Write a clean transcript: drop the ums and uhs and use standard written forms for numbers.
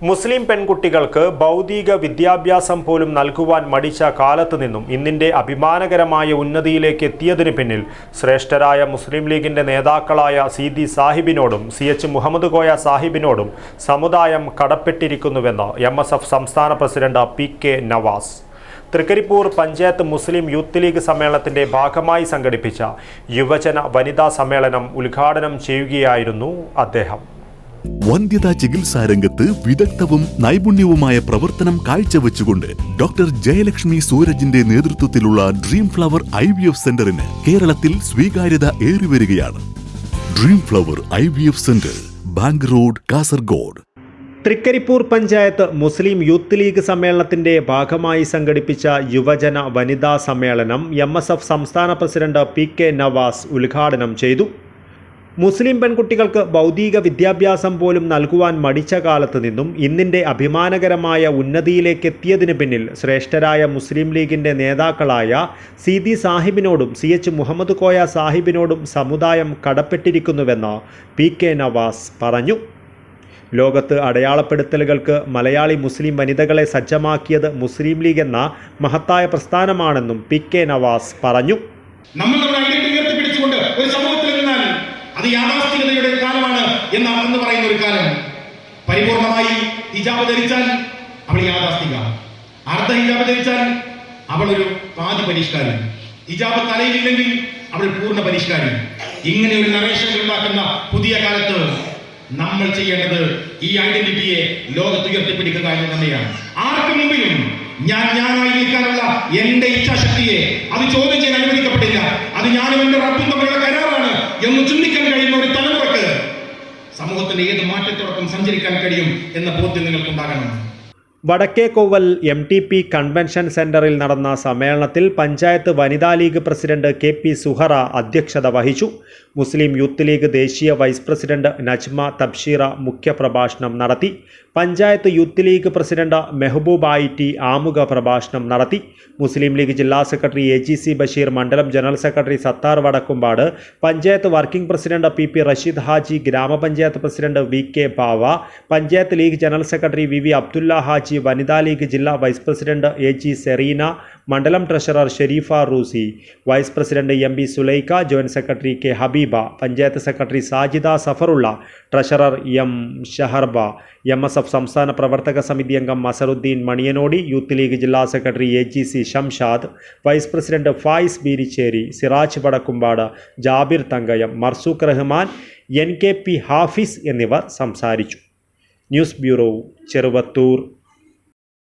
മുസ്ലിം പെൺകുട്ടികൾക്ക് ഭൗതിക വിദ്യാഭ്യാസം പോലും നൽകുവാൻ മടിച്ച കാലത്തു നിന്നും ഇന്നിൻ്റെ അഭിമാനകരമായ ഉന്നതിയിലേക്ക് എത്തിയതിനു പിന്നിൽ ശ്രേഷ്ഠരായ മുസ്ലിം ലീഗിൻ്റെ നേതാക്കളായ സീതി സാഹിബിനോടും CH മുഹമ്മദ് കോയ സാഹിബിനോടും സമുദായം കടപ്പെട്ടിരിക്കുന്നുവെന്ന് MSF സംസ്ഥാന president PK Nawaz Trikaripur panchayat Muslim Youth League സമ്മേളനത്തിന്റെ ഭാഗമായി സംഘടിപ്പിച്ച യുവജന വനിതാ സമ്മേളനം ഉദ്ഘാടനം ചെയ്യുകയായിരുന്നു അദ്ദേഹം. വന്ധ്യതാ ചികിത്സാ രംഗത്ത് വിദഗ്ധവും നൈപുണ്യവുമായ പ്രവർത്തനം കാഴ്ചവെച്ചുകൊണ്ട് ഡോക്ടർ ജയലക്ഷ്മി സൂരജിന്റെ നേതൃത്വത്തിലുള്ള ഡ്രീം ഫ്ലവർ IVF സെന്ററിന് കേരളത്തിൽ സ്വീകാര്യത ഏറിവരികയാണ്. Dream flower IVF centre, bank road, Kasaragod. Trikaripur panchayat Muslim Youth League സമ്മേളനത്തിന്റെ ഭാഗമായി സംഘടിപ്പിച്ച യുവജന വനിതാ സമ്മേളനം MSF സംസ്ഥാന പ്രസിഡന്റ് PK നവാസ് ഉദ്ഘാടനം ചെയ്തു. മുസ്ലിം പെൺകുട്ടികൾക്ക് ഭൗതിക വിദ്യാഭ്യാസം പോലും നൽകുവാൻ മടിച്ച കാലത്ത് നിന്നും ഇന്നിൻ്റെ അഭിമാനകരമായ ഉന്നതിയിലേക്ക് എത്തിയതിന് പിന്നിൽ ശ്രേഷ്ഠരായ മുസ്ലിം ലീഗിൻ്റെ നേതാക്കളായ സീതി സാഹിബിനോടും CH മുഹമ്മദ് കോയ സാഹിബിനോടും സമുദായം കടപ്പെട്ടിരിക്കുന്നുവെന്ന് PK നവാസ് പറഞ്ഞു. ലോകത്ത് അടയാളപ്പെടുത്തലുകൾക്ക് മലയാളി മുസ്ലിം വനിതകളെ സജ്ജമാക്കിയത് മുസ്ലിം ലീഗ് എന്ന മഹത്തായ പ്രസ്ഥാനമാണെന്നും PK നവാസ് പറഞ്ഞു. അത് യാഥാസ്ഥികതയുടെ കാലമാണ് എന്ന് പറയുന്ന ഒരു കാലം. പരിപൂർണമായി ഹിജാബ് ധരിച്ചാൽ അവൾ യാഥാസ്ഥിക, അർദ്ധ ഹിജാബ് ധരിച്ചാൽ അവൾ ഒരു പാതി പരിഷ്കാരി, ഹിജാബ് തലയിലില്ലെങ്കിൽ അവൾ പൂർണ്ണ പരിഷ്കാരി. ഇങ്ങനെ ഒരു നറേഷൻ ഉണ്ടാക്കുന്ന പുതിയ കാലത്ത് നമ്മൾ ചെയ്യേണ്ടത് ഈ ഐഡന്റിറ്റിയെ ലോകത്ത് ഉയർത്തിപ്പിടിക്കുക എന്ന് തന്നെയാണ്. ആർക്ക് മുമ്പിലും ഞാനായി നിൽക്കാനുള്ള എന്റെ ഇച്ഛാശക്തിയെ അത് ചോദ്യം ചെയ്യാൻ അനുവദിക്കപ്പെട്ടില്ല. അത് ഞാനും എന്റെ റബ്ബും തമ്മിലുള്ള കരാറാണ് എന്ന് ചിന്തിക്കാൻ കഴിയുന്ന ഒരു തലമുറക്ക് സമൂഹത്തിന്റെ ഏത് മാറ്റത്തോടൊപ്പം സഞ്ചരിക്കാൻ കഴിയും എന്ന ബോധ്യം നിങ്ങൾക്കുണ്ടാകണം. വടക്കേക്കോവൽ MTP കൺവെൻഷൻ സെന്ററിൽ നടന്ന സമ്മേളനത്തിൽ പഞ്ചായത്ത് വനിതാ ലീഗ് പ്രസിഡന്റ് KP സുഹറ അധ്യക്ഷത വഹിച്ചു. മുസ്ലിം യൂത്ത് ലീഗ് ദേശീയ വൈസ് പ്രസിഡന്റ് നജ്മ തബ്ഷീറ മുഖ്യപ്രഭാഷണം നടത്തി. Panchayat Youth League president Mehaboob IT ആമുഖ പ്രഭാഷണം നടത്തി. മുസ്ലിം ലീഗ് ജില്ലാ സെക്രട്ടറി AGC ബഷീർ, മണ്ഡലം general secretary Sathar Vadakkumpad, panchayat working president PP Rasheed Haji, grama panchayat president VK Bava, panchayat league general secretary VV Abdulla Haji, വനിതാ ലീഗ് ജില്ലാ വൈസ് പ്രസിഡന്റ് AG സെറീന, മണ്ഡലം treasurer Sherifa Roosi, vice president MB Sulaikha, joint secretary K ഹബീബ, panchayat secretary Sajida Safarulla, treasurer M Shaharba, MSF സംസ്ഥാന പ്രവർത്തക സമിതി അംഗം മസറുദ്ദീൻ മണിയനോടി, യൂത്ത് ലീഗ് ജില്ലാ secretary AGC Shamshad, vice president Fayis Beericheri, Siraj Vadakkumpad, Jabir Thankayam, Marzooq Rahman, NKP Hafis എന്നിവർ സംസാരിച്ചു. News bureau, Cheruvathur.